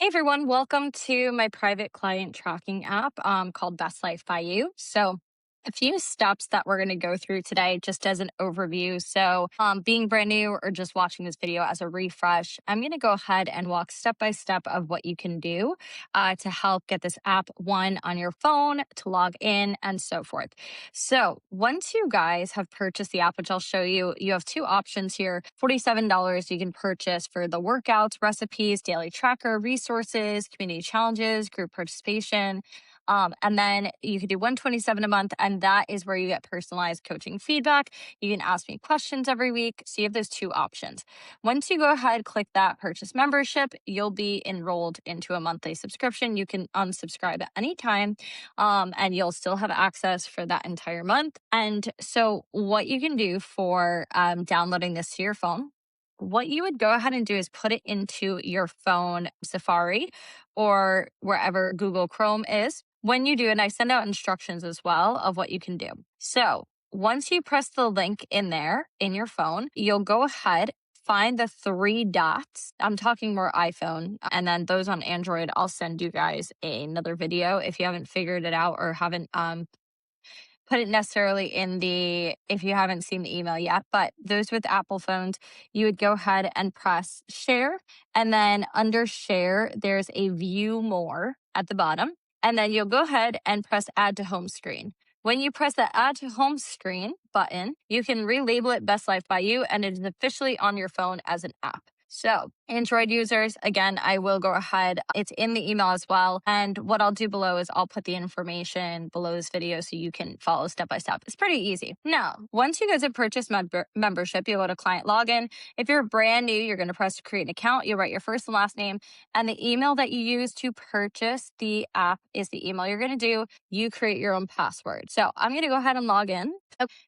Hey everyone, welcome to my private client tracking app called Best Life by You. So, a few steps that we're going to go through today, just as an overview. So, being brand new or just watching this video as a refresh, I'm going to go ahead and walk step by step of what you can do to help get this app on your phone, to log in, and so forth. So, once you guys have purchased the app, which I'll show you, you have two options here. $47 you can purchase for the workouts, recipes, daily tracker, resources, community challenges, group participation. And then you could do 127 a month, and that is where you get personalized coaching feedback. You can ask me questions every week. So you have those two options. Once you go ahead, click that purchase membership, you'll be enrolled into a monthly subscription. You can unsubscribe at any time, and you'll still have access for that entire month. And so, what you can do for downloading this to your phone, what you would go ahead and do is put it into your phone Safari or wherever Google Chrome is. When you do, and I send out instructions as well of what you can do. So, once you press the link in there in your phone, you'll go ahead, find the three dots. I'm talking more iPhone, and then those on Android, I'll send you guys another video if you haven't figured it out or haven't put it necessarily in if you haven't seen the email yet. But those with Apple phones, you would go ahead and press share, and then under share, there's a view more at the bottom, and then you'll go ahead and press add to home screen. When you press the add to home screen button, you can relabel it Best Life by You, and it is officially on your phone as an app. So, Android users, again, I will go ahead. It's in the email as well. And what I'll do below is I'll put the information below this video so you can follow step by step. It's pretty easy. Now, once you guys have purchased membership, you'll go to client login. If you're brand new, you're going to press create an account. You'll write your first and last name. And the email that you use to purchase the app is the email you're going to do. You create your own password. So I'm going to go ahead and log in.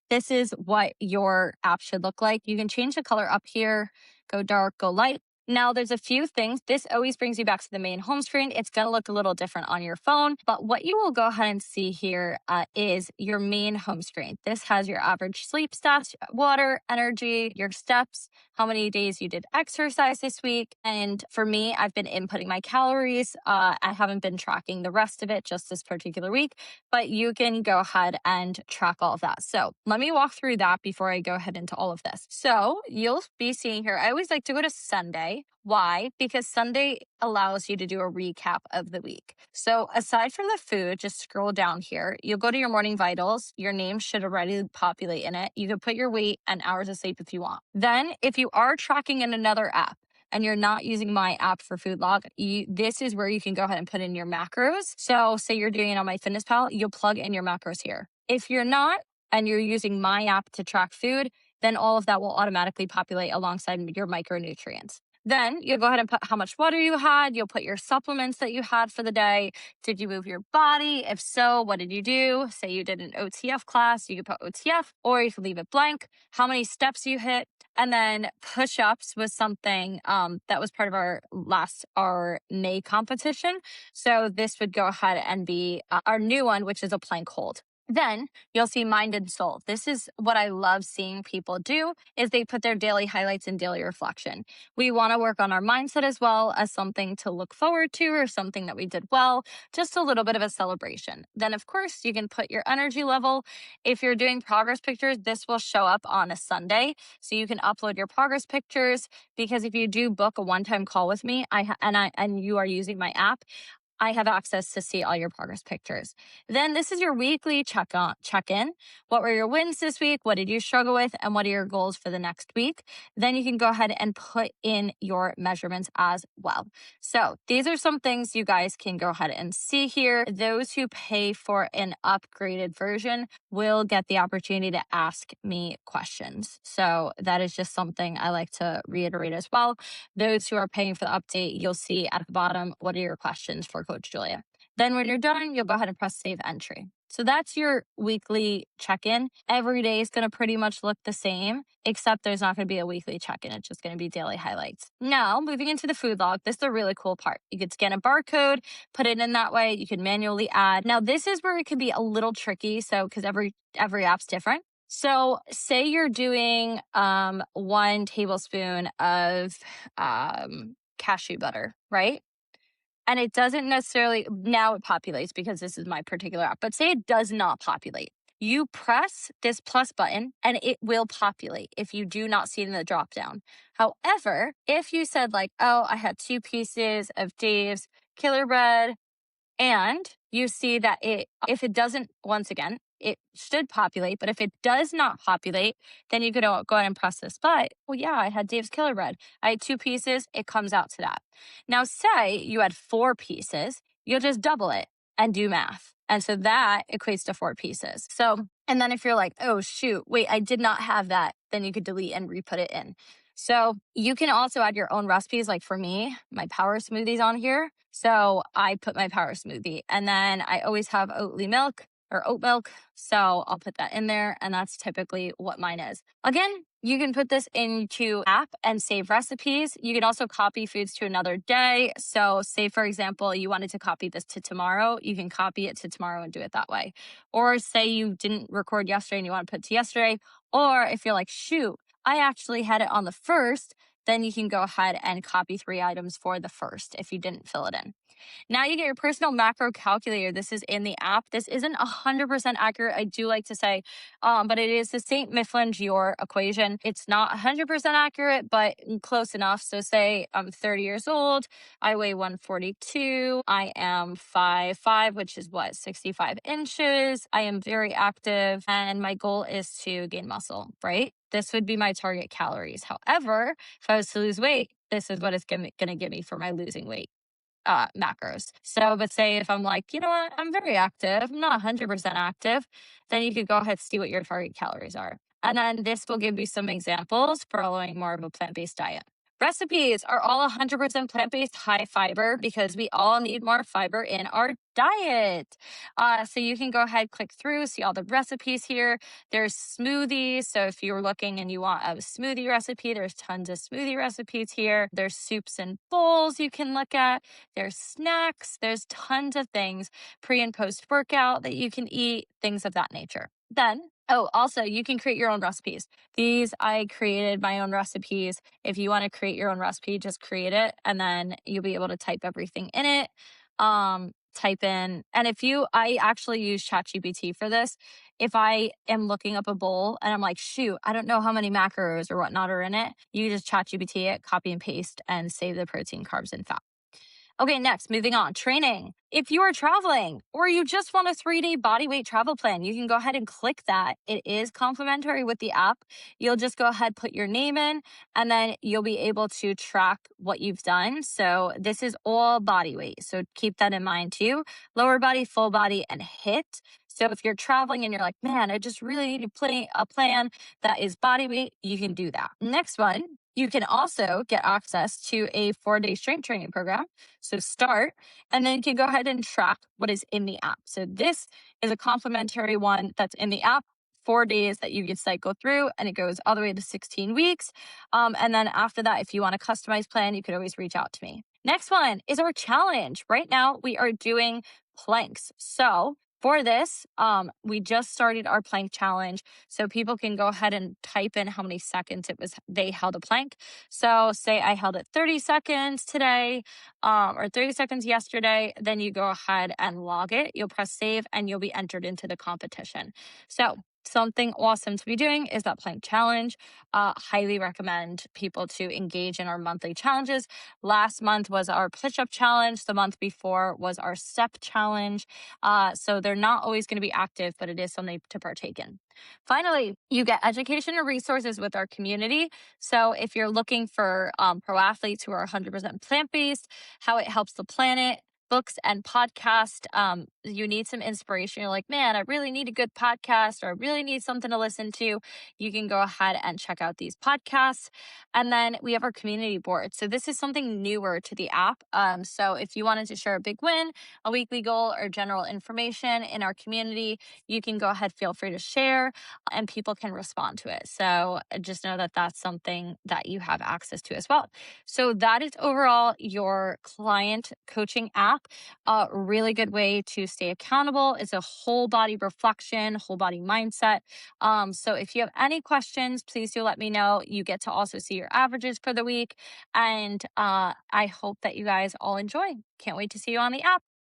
This is what your app should look like. You can change the color up here. Go dark, go light. Now, there's a few things. This always brings you back to the main home screen. It's going to look a little different on your phone, but what you will go ahead and see here is your main home screen. This has your average sleep stats, water, energy, your steps, how many days you did exercise this week. And for me, I've been inputting my calories. I haven't been tracking the rest of it just this particular week, but you can go ahead and track all of that. So let me walk through that before I go ahead into all of this. So you'll be seeing here, I always like to go to Sunday. Why? Because Sunday allows you to do a recap of the week. So aside from the food, just scroll down here. You'll go to your morning vitals. Your name should already populate in it. You can put your weight and hours of sleep if you want. Then if you are tracking in another app, and you're not using my app for food log, this is where you can go ahead and put in your macros. So say you're doing it on MyFitnessPal, you'll plug in your macros here. If you're not, and you're using my app to track food, then all of that will automatically populate alongside your micronutrients. Then you'll go ahead and put how much water you had. You'll put your supplements that you had for the day. Did you move your body? If so, what did you do? Say you did an OTF class, you could put OTF, or you could leave it blank. How many steps you hit. And then push-ups was something that was part of our May competition. So this would go ahead and be our new one, which is a plank hold. Then you'll see mind and soul. This is what I love seeing people do is they put their daily highlights and daily reflection. We want to work on our mindset as well as something to look forward to or something that we did well, just a little bit of a celebration. Then of course you can put your energy level. If you're doing progress pictures, this will show up on a Sunday. So you can upload your progress pictures because if you do book a one-time call with me, and you are using my app, I have access to see all your progress pictures. Then this is your weekly check-in. What were your wins this week? What did you struggle with? And what are your goals for the next week? Then you can go ahead and put in your measurements as well. So these are some things you guys can go ahead and see here. Those who pay for an upgraded version will get the opportunity to ask me questions. So that is just something I like to reiterate as well. Those who are paying for the update, you'll see at the bottom, what are your questions for Coach Julia? Then when you're done, you'll go ahead and press save entry. So that's your weekly check-in. Every day is going to pretty much look the same, except there's not going to be a weekly check-in. It's just going to be daily highlights. Now, moving into the food log, this is the really cool part. You could scan a barcode, put it in that way. You can manually add. Now, this is where it could be a little tricky. So, because every app's different. So say you're doing 1 tablespoon of cashew butter, right? and it doesn't necessarily, now it populates because this is my particular app, but say it does not populate. You press this plus button and it will populate if you do not see it in the drop down. However, if you said like, oh, I had 2 pieces of Dave's Killer Bread, and you see that if it doesn't, once again, it should populate, but if it does not populate, then you could go ahead and press this. But, well, yeah, I had Dave's Killer Bread. I had 2 pieces. It comes out to that. Now, say you had 4 pieces, you'll just double it and do math. And so that equates to 4 pieces. So, and then if you're like, oh, shoot, wait, I did not have that, then you could delete and re-put it in. So you can also add your own recipes. Like for me, my power smoothies on here. So I put my power smoothie, and then I always have Oatly milk or oat milk. So I'll put that in there, and that's typically what mine is. Again, you can put this into app and save recipes. You can also copy foods to another day. So say, for example, you wanted to copy this to tomorrow, you can copy it to tomorrow and do it that way. Or say you didn't record yesterday and you want to put to yesterday. Or if you're like, shoot, I actually had it on the 1st, then you can go ahead and copy 3 items for the 1st if you didn't fill it in. Now you get your personal macro calculator. This is in the app. This isn't 100% accurate, I do like to say, but it is the St. Mifflin-Gior equation. It's not 100% accurate, but close enough. So say I'm 30 years old, I weigh 142, I am 5'5", which is what, 65 inches. I am very active, and my goal is to gain muscle, right? This would be my target calories. However, if I was to lose weight, this is what it's going to give me for my losing weight macros. So, but say if I'm like, you know what, I'm very active, I'm not 100% active, then you could go ahead and see what your target calories are. And then this will give you some examples following more of a plant-based diet. Recipes are all 100% plant-based, high fiber, because we all need more fiber in our diet. So you can go ahead, click through, see all the recipes here. There's smoothies. So if you're looking and you want a smoothie recipe, there's tons of smoothie recipes here. There's soups and bowls you can look at. There's snacks. There's tons of things, pre and post workout that you can eat, things of that nature. Then, also you can create your own recipes. These, I created my own recipes. If you want to create your own recipe, just create it, and then you'll be able to type everything in it. Type in, and I actually use ChatGPT for this. If I am looking up a bowl and I'm like, shoot, I don't know how many macros or whatnot are in it, you just ChatGPT it, copy and paste, and save the protein, carbs, and fat. Okay, next, moving on, training. If you are traveling or you just want a 3-day body weight travel plan, you can go ahead and click that. It is complimentary with the app. You'll just go ahead, put your name in, and then you'll be able to track what you've done. So this is all body weight. So keep that in mind too. Lower body, full body, and HIIT. So if you're traveling and you're like, man, I just really need to plan a plan that is body weight, you can do that. Next one, you can also get access to a 4-day strength training program. So start, and then you can go ahead and track what is in the app. So this is a complimentary one that's in the app, 4 days that you can cycle through, and it goes all the way to 16 weeks. And then after that, if you want a customized plan, you could always reach out to me. Next one is our challenge. Right now, we are doing planks. So for this, we just started our plank challenge, so people can go ahead and type in how many seconds they held a plank. So say I held it 30 seconds today, or 30 seconds yesterday, then you go ahead and log it. You'll press save and you'll be entered into the competition. So something awesome to be doing is that plank challenge. Highly recommend people to engage in our monthly challenges. Last month was our push-up challenge. The month before was our step challenge. So they're not always going to be active, but it is something to partake in. Finally, you get education and resources with our community. So if you're looking for pro athletes who are 100% plant-based, how it helps the planet, books and podcast, you need some inspiration. You're like, man, I really need a good podcast, or I really need something to listen to. You can go ahead and check out these podcasts. And then we have our community board. So this is something newer to the app. So if you wanted to share a big win, a weekly goal, or general information in our community, you can go ahead, feel free to share, and people can respond to it. So just know that that's something that you have access to as well. So that is overall your client coaching app. A really good way to stay accountable. It's a whole body reflection, whole body mindset. So if you have any questions, please do let me know. You get to also see your averages for the week. And I hope that you guys all enjoy. Can't wait to see you on the app.